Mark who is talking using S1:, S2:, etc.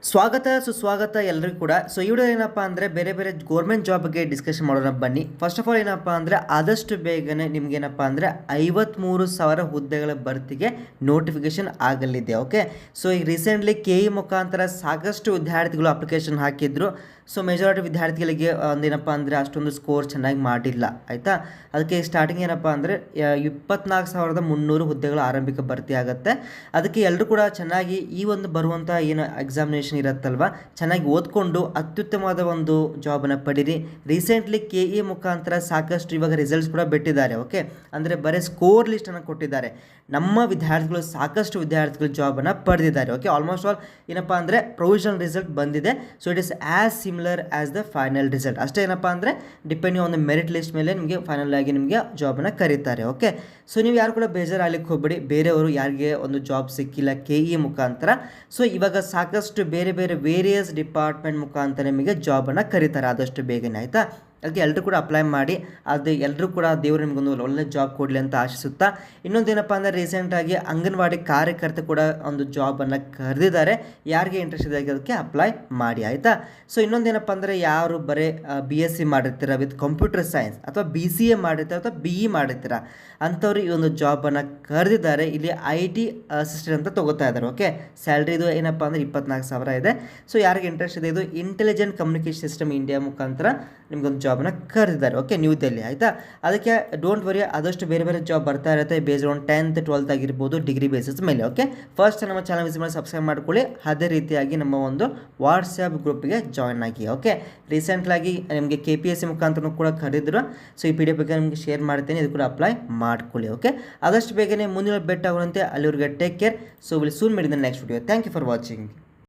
S1: ಸ್ವಾಗತ ಸುಸ್ವಾಗತ ಎಲ್ಲರಿಗೂ ಕೂಡ. ಸೊ ಈ ವಿಡಿಯೋ ಏನಪ್ಪ ಅಂದರೆ ಬೇರೆ ಬೇರೆ ಗೌರ್ಮೆಂಟ್ ಜಾಬ್ ಬಗ್ಗೆ ಡಿಸ್ಕಷನ್ ಮಾಡೋಣ ಬನ್ನಿ. ಫಸ್ಟ್ ಆಫ್ ಆಲ್ ಏನಪ್ಪ ಅಂದರೆ ಆದಷ್ಟು ಬೇಗನೆ ನಿಮಗೇನಪ್ಪ ಅಂದರೆ 53,000 ಹುದ್ದೆಗಳ ಭರ್ತಿಗೆ ನೋಟಿಫಿಕೇಶನ್ ಆಗಲಿದೆ. ಓಕೆ, ಸೊ ಈಗ ರೀಸೆಂಟ್ಲಿ KE ಮುಖಾಂತರ ಸಾಕಷ್ಟು ವಿದ್ಯಾರ್ಥಿಗಳು ಅಪ್ಲಿಕೇಶನ್ ಹಾಕಿದ್ರು. ಸೊ ಮೆಜಾರಿಟಿ ವಿದ್ಯಾರ್ಥಿಗಳಿಗೆ ಒಂದೇನಪ್ಪ ಅಂದರೆ ಅಷ್ಟೊಂದು ಸ್ಕೋರ್ ಚೆನ್ನಾಗಿ ಮಾಡಿಲ್ಲ, ಆಯಿತಾ. ಅದಕ್ಕೆ ಸ್ಟಾರ್ಟಿಂಗ್ ಏನಪ್ಪ ಅಂದರೆ 24,300 ಹುದ್ದೆಗಳು ಆರಂಭಿಕ ಭರ್ತಿ ಆಗುತ್ತೆ. ಅದಕ್ಕೆ ಎಲ್ಲರೂ ಕೂಡ ಚೆನ್ನಾಗಿ ಈ ಒಂದು ಬರುವಂಥ ಏನು ಎಕ್ಸಾಮಿನೇಷನ್ ಇರುತ್ತಲ್ವ, ಚೆನ್ನಾಗಿ ಓದ್ಕೊಂಡು ಅತ್ಯುತ್ತಮವಾದ ಒಂದು ಜಾಬನ್ನು ಪಡೀರಿ. ರೀಸೆಂಟ್ಲಿ KE ಮುಖಾಂತರ ಸಾಕಷ್ಟು ಇವಾಗ ರಿಸಲ್ಟ್ಸ್ ಕೂಡ ಬಿಟ್ಟಿದ್ದಾರೆ. ಓಕೆ, ಅಂದರೆ ಬರೀ ಸ್ಕೋರ್ ಲಿಸ್ಟನ್ನು ಕೊಟ್ಟಿದ್ದಾರೆ. ನಮ್ಮ ವಿದ್ಯಾರ್ಥಿಗಳು ಸಾಕಷ್ಟು ವಿದ್ಯಾರ್ಥಿಗಳು ಜಾಬನ್ನು ಪಡೆದಿದ್ದಾರೆ. ಓಕೆ, ಆಲ್ಮೋಸ್ಟ್ ಆಲ್ ಏನಪ್ಪ ಅಂದರೆ ಪ್ರೊವಿಷನಲ್ ರಿಸಲ್ಟ್ ಬಂದಿದೆ. So it is as similar as the final result. ಅಷ್ಟೇ ಏನಪ್ಪ ಅಂದರೆ depending on the merit list ಮೇಲೆ ನಿಮಗೆ ಫೈನಲ್ ಆಗಿ ನಿಮಗೆ ಜಾಬನ್ನು ಕರೀತಾರೆ. ಓಕೆ, ಸೊ ನೀವು ಯಾರು ಕೂಡ ಬೇಜಾರಾಗಲಿಕ್ಕೆ ಹೋಗ್ಬೇಡಿ. ಬೇರೆಯವರು ಯಾರಿಗೆ ಒಂದು ಜಾಬ್ ಸಿಕ್ಕಿಲ್ಲ KE ಮುಖಾಂತರ, ಸೊ ಇವಾಗ ಸಾಕಷ್ಟು ಬೇರೆ ಬೇರೆ ವೇರಿಯಸ್ ಡಿಪಾರ್ಟ್ಮೆಂಟ್ ಮುಖಾಂತರ ನಿಮಗೆ ಜಾಬನ್ನು ಕರೀತಾರೆ ಆದಷ್ಟು ಬೇಗನೆ, ಆಯಿತಾ. ಅದಕ್ಕೆ ಎಲ್ಲರೂ ಕೂಡ ಅಪ್ಲೈ ಮಾಡಿ. ಅದು ಎಲ್ಲರೂ ಕೂಡ ದೇವರು ನಿಮಗೊಂದು ಒಳ್ಳೆ ಜಾಬ್ ಕೊಡಲಿ ಅಂತ ಆಶಿಸುತ್ತಾ, ಇನ್ನೊಂದೇನಪ್ಪ ಅಂದರೆ ರೀಸೆಂಟಾಗಿ ಅಂಗನವಾಡಿ ಕಾರ್ಯಕರ್ತೆ ಕೂಡ ಒಂದು ಜಾಬನ್ನು ಕರೆದಿದ್ದಾರೆ. ಯಾರಿಗೆ ಇಂಟ್ರೆಸ್ಟ್ ಇದೆ ಅದಕ್ಕೆ ಅಪ್ಲೈ ಮಾಡಿ, ಆಯಿತಾ. ಸೊ ಇನ್ನೊಂದೇನಪ್ಪ ಅಂದರೆ ಯಾರು ಬರೀ BSc ಮಾಡಿರ್ತೀರ ವಿತ್ ಕಂಪ್ಯೂಟರ್ ಸೈನ್ಸ್ ಅಥವಾ BCA ಮಾಡಿರ್ತೀರ ಅಥವಾ BE ಮಾಡಿರ್ತೀರ ಅಂಥವ್ರು ಈ ಒಂದು ಜಾಬನ್ನು ಕರೆದಿದ್ದಾರೆ. ಇಲ್ಲಿ IT ಅಸಿಸ್ಟೆಂಟ್ ಅಂತ ತೊಗೋತಾ ಇದ್ದಾರೆ. ಓಕೆ, ಸ್ಯಾಲ್ರಿ ಇದು ಏನಪ್ಪ ಅಂದರೆ 24,000 ಇದೆ. ಸೊ ಯಾರಿಗೆ ಇಂಟ್ರೆಸ್ಟ್ ಇದೆ ಇದು ಇಂಟೆಲಿಜೆಂಟ್ ಕಮ್ಯುನಿಕೇಷನ್ ಸಿಸ್ಟಮ್ ಇಂಡಿಯಾ ಮುಖಾಂತರ ನಿಮ್ಗೊಂದು ಜಾಬನ್ನು ಕರೆದಿದ್ದಾರೆ. ಓಕೆ, ನ್ಯೂ ದೆಹಲಿ, ಆಯಿತಾ. ಅದಕ್ಕೆ ಡೋಂಟ್ ವರಿ, ಆದಷ್ಟು ಬೇರೆ ಬೇರೆ ಜಾಬ್ ಬರ್ತಾ ಇರುತ್ತೆ ಬೇಸ್ಡ್ ಆನ್ 10th 12th ಆಗಿರ್ಬೋದು, ಡಿಗ್ರಿ ಬೇಸಿಸ್ ಮೇಲೆ. ಓಕೆ, ಫಸ್ಟ್ ನಮ್ಮ ಚಾನಲ್ ವಿಸಿಟ್ ಮಾಡಿ ಸಬ್ಸ್ಕ್ರೈಬ್ ಮಾಡ್ಕೊಳ್ಳಿ. ಅದೇ ರೀತಿಯಾಗಿ ನಮ್ಮ ಒಂದು ವಾಟ್ಸ್ಆ್ಯಪ್ ಗ್ರೂಪಿಗೆ ಜಾಯ್ನ್ ಆಗಿ. ಓಕೆ, ರೀಸೆಂಟ್ಲಾಗಿ ನಿಮಗೆ KPSC ಮುಖಾಂತರ ಕೂಡ ಕರೆದಿದ್ರು. ಸೊ ಈ PDF ಬಗ್ಗೆ ನಿಮಗೆ ಶೇರ್ ಮಾಡ್ತೀನಿ, ಇದು ಕೂಡ ಅಪ್ಲೈ ಮಾಡ್ಕೊಳ್ಳಿ. ಓಕೆ, ಆದಷ್ಟು ಬೇಗನೆ ಮುಂದಿನ ಬೆಟ್ಟ ಆಗುವಂತೆ. ಅಲ್ಲಿವರೆಗೆ take care. So will soon meet in the next video. Thank you for watching.